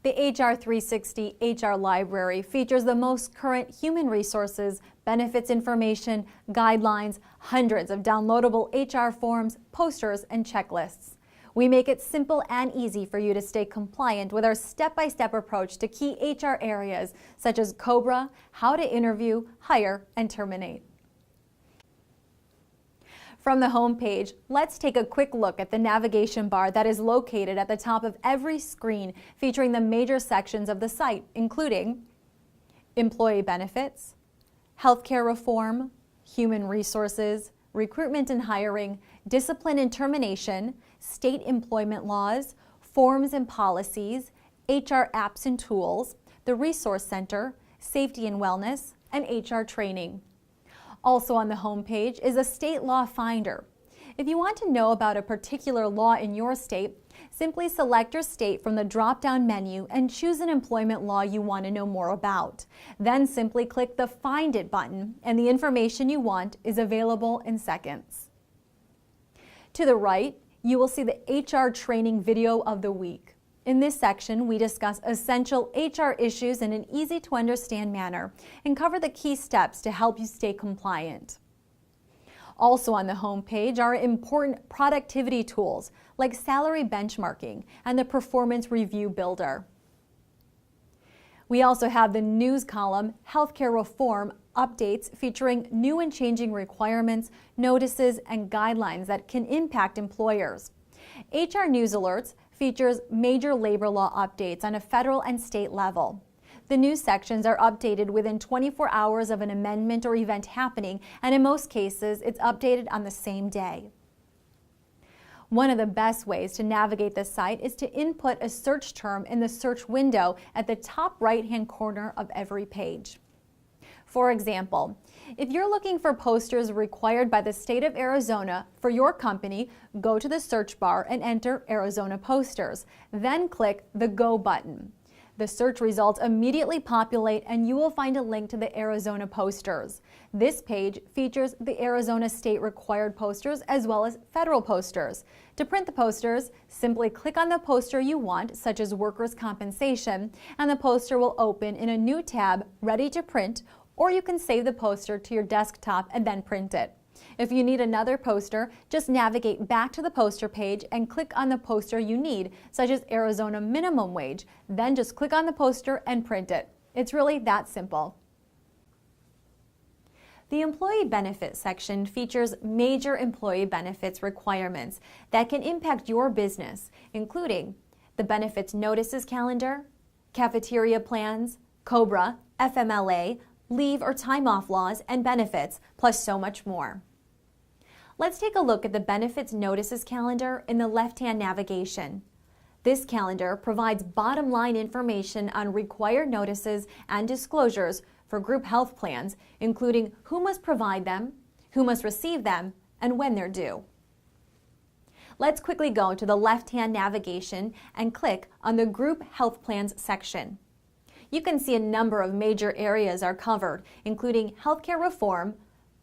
The HR360 HR Library features the most current human resources, benefits information, guidelines, hundreds of downloadable HR forms, posters, and checklists. We make it simple and easy for you to stay compliant with our step-by-step approach to key HR areas such as COBRA, how to interview, hire, and terminate. From the home page, let's take a quick look at the navigation bar that is located at the top of every screen, featuring the major sections of the site, including employee benefits, healthcare reform, human resources, recruitment and hiring, discipline and termination, state employment laws, forms and policies, HR apps and tools, the Resource Center, safety and wellness, and HR training. Also on the home page is a state law finder. If you want to know about a particular law in your state, simply select your state from the drop-down menu and choose an employment law you want to know more about. Then simply click the Find It button, and the information you want is available in seconds. To the right, you will see the HR training video of the week. In this section, we discuss essential HR issues in an easy-to-understand manner and cover the key steps to help you stay compliant. Also on the home page are important productivity tools like salary benchmarking and the Performance Review Builder. We also have the news column, Healthcare Reform Updates, featuring new and changing requirements, notices, and guidelines that can impact employers. HR News Alerts features major labor law updates on a federal and state level. The news sections are updated within 24 hours of an amendment or event happening, and in most cases, it's updated on the same day. One of the best ways to navigate this site is to input a search term in the search window at the top right-hand corner of every page. For example, if you're looking for posters required by the state of Arizona for your company, go to the search bar and enter Arizona posters. Then click the Go button. The search results immediately populate and you will find a link to the Arizona posters. This page features the Arizona state required posters as well as federal posters. To print the posters, simply click on the poster you want, such as workers' compensation, and the poster will open in a new tab ready to print, or you can save the poster to your desktop and then print it. If you need another poster, just navigate back to the poster page and click on the poster you need, such as Arizona minimum wage. Then just click on the poster and print it. It's really that simple. The Employee Benefits section features major employee benefits requirements that can impact your business, including the Benefits Notices Calendar, cafeteria plans, COBRA, FMLA, leave or time off laws and benefits, plus so much more. Let's take a look at the Benefits Notices Calendar in the left-hand navigation. This calendar provides bottom-line information on required notices and disclosures for group health plans, including who must provide them, who must receive them, and when they're due. Let's quickly go to the left-hand navigation and click on the Group Health Plans section. You can see a number of major areas are covered, including healthcare reform,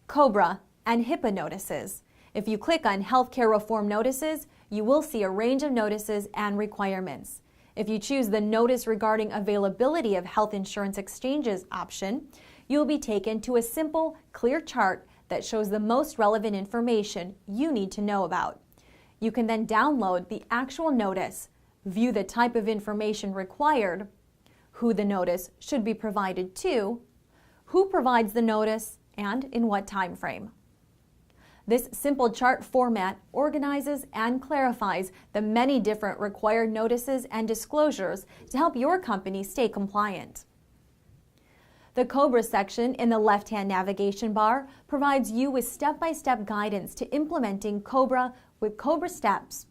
COBRA, and HIPAA notices. If you click on healthcare reform notices, you will see a range of notices and requirements. If you choose the Notice Regarding Availability of Health Insurance Exchanges option, you will be taken to a simple, clear chart that shows the most relevant information you need to know about. You can then download the actual notice, view the type of information required, who the notice should be provided to, who provides the notice, and in what time frame. This simple chart format organizes and clarifies the many different required notices and disclosures to help your company stay compliant. The COBRA section in the left-hand navigation bar provides you with step-by-step guidance to implementing COBRA with COBRA steps,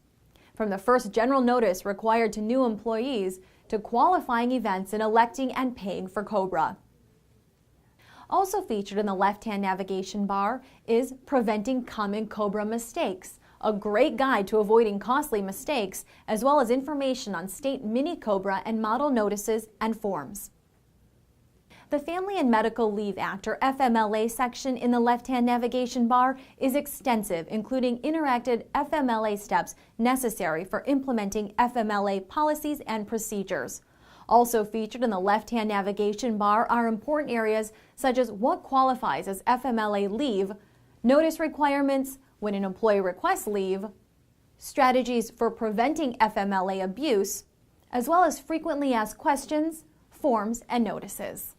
from the first general notice required to new employees to qualifying events and electing and paying for COBRA. Also featured in the left-hand navigation bar is Preventing Common COBRA Mistakes, a great guide to avoiding costly mistakes, as well as information on state mini COBRA and model notices and forms. The Family and Medical Leave Act, or FMLA section in the left-hand navigation bar is extensive, including interactive FMLA steps necessary for implementing FMLA policies and procedures. Also featured in the left-hand navigation bar are important areas such as what qualifies as FMLA leave, notice requirements when an employee requests leave, strategies for preventing FMLA abuse, as well as frequently asked questions, forms, and notices.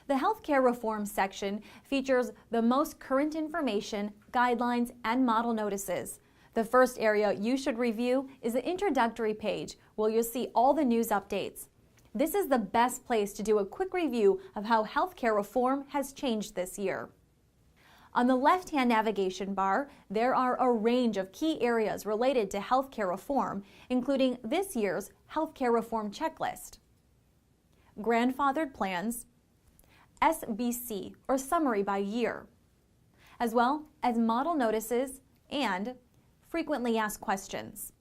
The healthcare reform section features the most current information, guidelines, and model notices. The first area you should review is the introductory page, where you'll see all the news updates. This is the best place to do a quick review of how healthcare reform has changed this year. On the left-hand navigation bar, there are a range of key areas related to healthcare reform, including this year's healthcare reform checklist, grandfathered plans, SBC or summary by year, as well as model notices and frequently asked questions.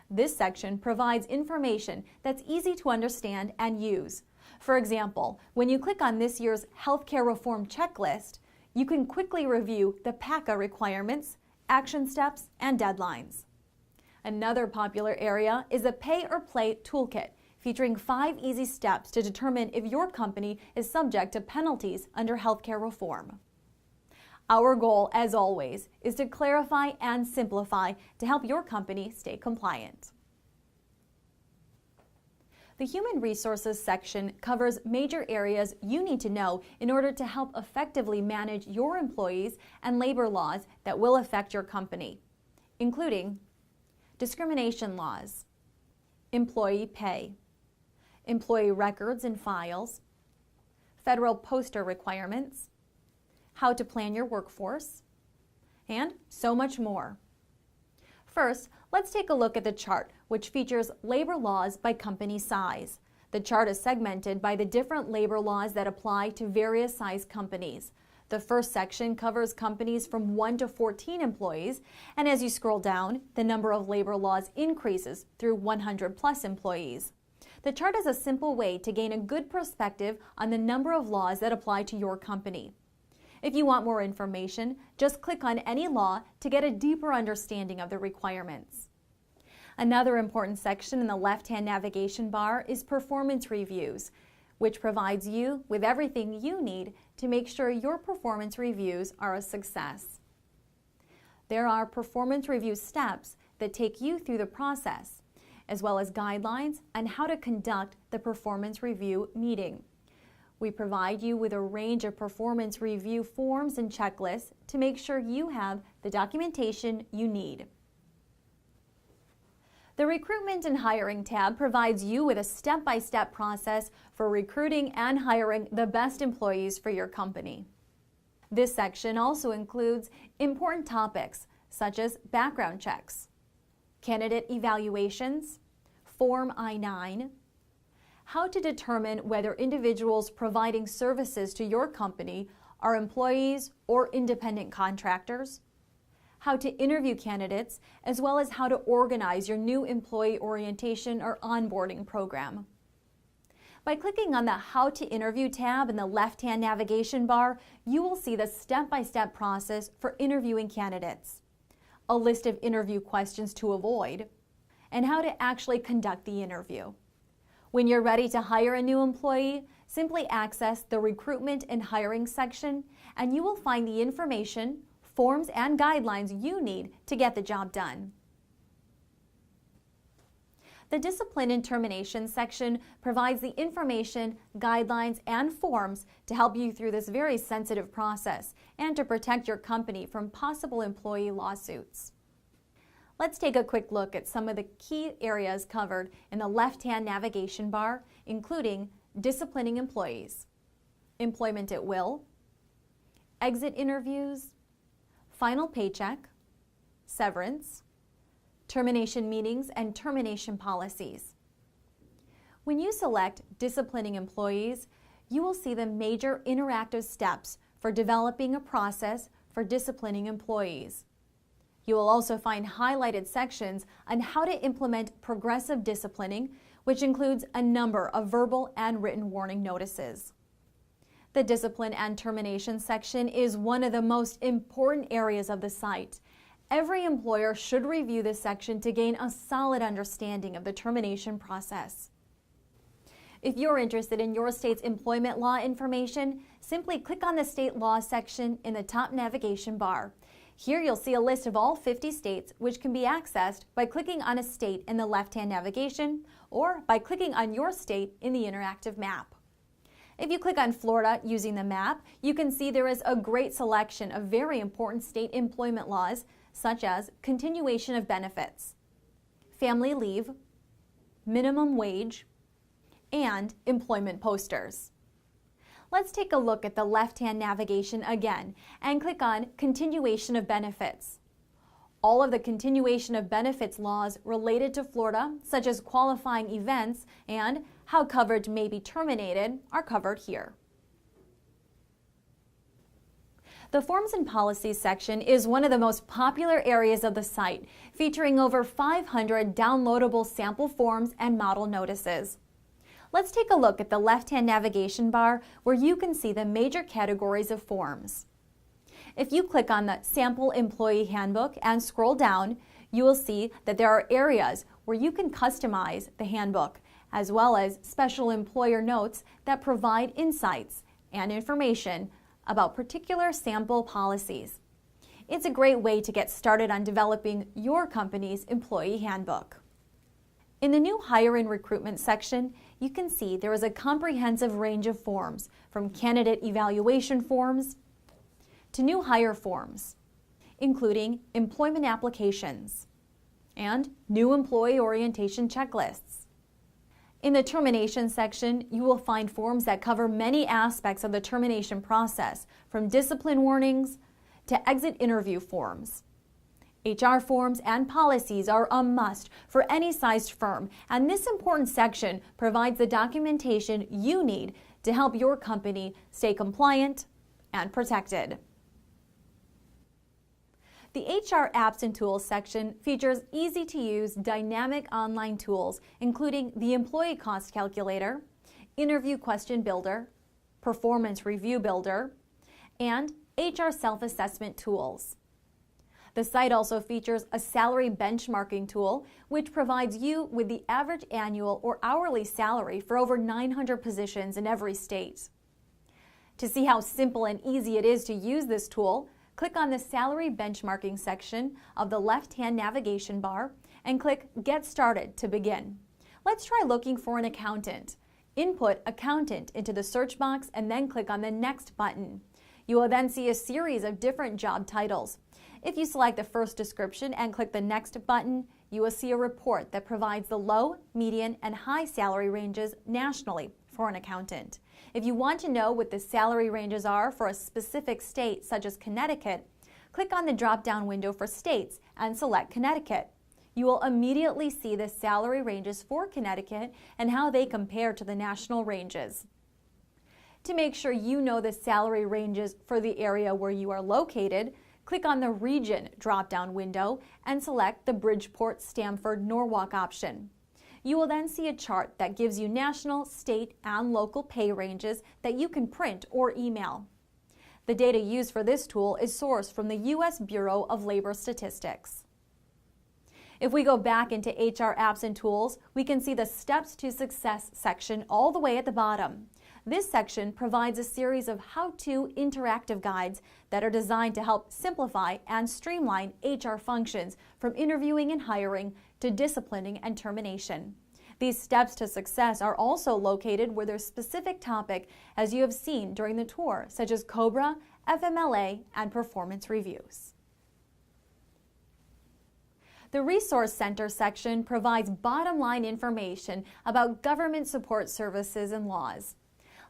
This section provides information that's easy to understand and use. For example, when you click on this year's healthcare reform checklist, you can quickly review the PACA requirements, action steps, and deadlines. Another popular area is the Pay or Play Toolkit, featuring 5 easy steps to determine if your company is subject to penalties under healthcare reform. Our goal, as always, is to clarify and simplify to help your company stay compliant. The Human Resources section covers major areas you need to know in order to help effectively manage your employees and labor laws that will affect your company, including discrimination laws, employee pay, employee records and files, federal poster requirements, how to plan your workforce, and so much more. First, let's take a look at the chart, which features labor laws by company size. The chart is segmented by the different labor laws that apply to various size companies. The first section covers companies from 1 to 14 employees, and as you scroll down, the number of labor laws increases through 100 plus employees. The chart is a simple way to gain a good perspective on the number of laws that apply to your company. If you want more information, just click on any law to get a deeper understanding of the requirements. Another important section in the left-hand navigation bar is performance reviews, which provides you with everything you need to make sure your performance reviews are a success. There are performance review steps that take you through the process, as well as guidelines on how to conduct the performance review meeting. We provide you with a range of performance review forms and checklists to make sure you have the documentation you need. The Recruitment and Hiring tab provides you with a step-by-step process for recruiting and hiring the best employees for your company. This section also includes important topics such as background checks, candidate evaluations, Form I-9, how to determine whether individuals providing services to your company are employees or independent contractors, how to interview candidates, as well as how to organize your new employee orientation or onboarding program. By clicking on the How to Interview tab in the left-hand navigation bar, you will see the step-by-step process for interviewing candidates, a list of interview questions to avoid, and how to actually conduct the interview. When you're ready to hire a new employee, simply access the Recruitment and Hiring section, and you will find the information, forms, and guidelines you need to get the job done. The Discipline and Termination section provides the information, guidelines, and forms to help you through this very sensitive process and to protect your company from possible employee lawsuits. Let's take a quick look at some of the key areas covered in the left-hand navigation bar, including disciplining employees, employment at will, exit interviews, final paycheck, severance, termination meetings, and termination policies. When you select disciplining employees, you will see the major interactive steps for developing a process for disciplining employees. You will also find highlighted sections on how to implement progressive disciplining, which includes a number of verbal and written warning notices. The Discipline and Termination section is one of the most important areas of the site, Every employer should review this section to gain a solid understanding of the termination process. If you're interested in your state's employment law information, simply click on the State Law section in the top navigation bar. Here you'll see a list of all 50 states, which can be accessed by clicking on a state in the left-hand navigation or by clicking on your state in the interactive map. If you click on Florida using the map, you can see there is a great selection of very important state employment laws, such as continuation of benefits, family leave, minimum wage, and employment posters. Let's take a look at the left-hand navigation again and click on Continuation of Benefits. All of the continuation of benefits laws related to Florida, such as qualifying events and how coverage may be terminated, are covered here. The Forms and Policies section is one of the most popular areas of the site, featuring over 500 downloadable sample forms and model notices. Let's take a look at the left-hand navigation bar where you can see the major categories of forms. If you click on the Sample Employee Handbook and scroll down, you will see that there are areas where you can customize the handbook, as well as special employer notes that provide insights and information about particular sample policies. It's a great way to get started on developing your company's employee handbook. In the new Hire and Recruitment section, you can see there is a comprehensive range of forms, from candidate evaluation forms to new hire forms, including employment applications and new employee orientation checklists. In the termination section, you will find forms that cover many aspects of the termination process, from discipline warnings to exit interview forms. HR forms and policies are a must for any sized firm, and this important section provides the documentation you need to help your company stay compliant and protected. The HR Apps and Tools section features easy-to-use dynamic online tools, including the Employee Cost Calculator, Interview Question Builder, Performance Review Builder, and HR Self-Assessment Tools. The site also features a salary benchmarking tool, which provides you with the average annual or hourly salary for over 900 positions in every state. To see how simple and easy it is to use this tool, click on the Salary Benchmarking section of the left-hand navigation bar and click Get Started to begin. Let's try looking for an accountant. Input accountant into the search box and then click on the Next button. You will then see a series of different job titles. If you select the first description and click the Next button, you will see a report that provides the low, median, and high salary ranges nationally for an accountant. If you want to know what the salary ranges are for a specific state, such as Connecticut, click on the drop-down window for states and select Connecticut. You will immediately see the salary ranges for Connecticut and how they compare to the national ranges. To make sure you know the salary ranges for the area where you are located, click on the Region drop-down window and select the Bridgeport, Stamford, Norwalk option. You will then see a chart that gives you national, state, and local pay ranges that you can print or email. The data used for this tool is sourced from the U.S. Bureau of Labor Statistics. If we go back into HR Apps and Tools, we can see the Steps to Success section all the way at the bottom. This section provides a series of how-to interactive guides that are designed to help simplify and streamline HR functions, from interviewing and hiring to disciplining and termination. These steps to success are also located where their specific topic, as you have seen during the tour, such as COBRA, FMLA, and performance reviews. The Resource Center section provides bottom-line information about government support services and laws.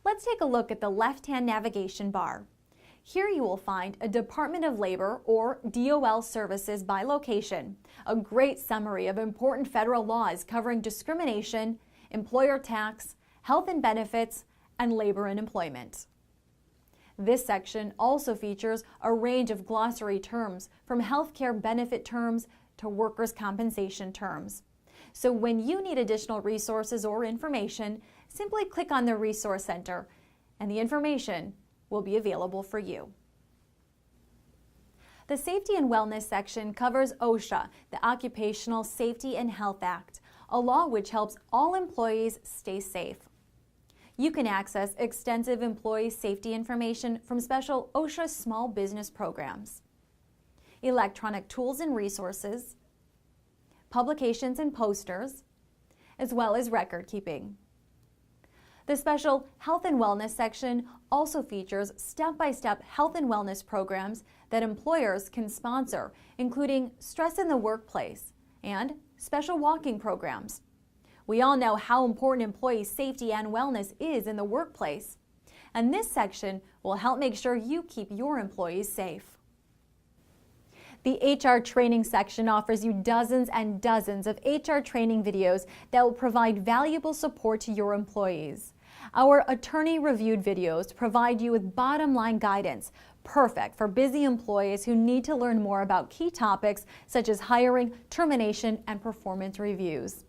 Let's take a look at the left-hand navigation bar. Here you will find a Department of Labor, or DOL, services by location, a great summary of important federal laws covering discrimination, employer tax, health and benefits, and labor and employment. This section also features a range of glossary terms, from healthcare benefit terms to workers' compensation terms. So when you need additional resources or information, simply click on the Resource Center and the information will be available for you. The Safety and Wellness section covers OSHA, the Occupational Safety and Health Act, a law which helps all employees stay safe. You can access extensive employee safety information from special OSHA small business programs, electronic tools and resources, publications and posters, as well as record keeping. The special Health and Wellness section also features step-by-step health and wellness programs that employers can sponsor, including stress in the workplace and special walking programs. We all know how important employee safety and wellness is in the workplace, and this section will help make sure you keep your employees safe. The HR training section offers you dozens and dozens of HR training videos that will provide valuable support to your employees. Our attorney-reviewed videos provide you with bottom-line guidance, perfect for busy employees who need to learn more about key topics such as hiring, termination, and performance reviews.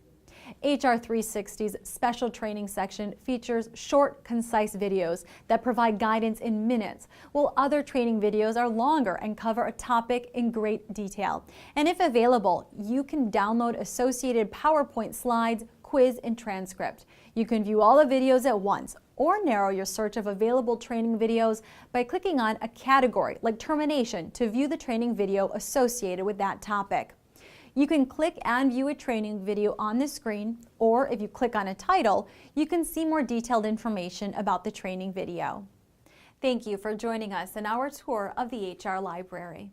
HR360's special training section features short, concise videos that provide guidance in minutes, while other training videos are longer and cover a topic in great detail. And if available, you can download associated PowerPoint slides, quiz, and transcript. You can view all the videos at once or narrow your search of available training videos by clicking on a category like termination to view the training video associated with that topic. You can click and view a training video on the screen, or if you click on a title, you can see more detailed information about the training video. Thank you for joining us in our tour of the HR Library.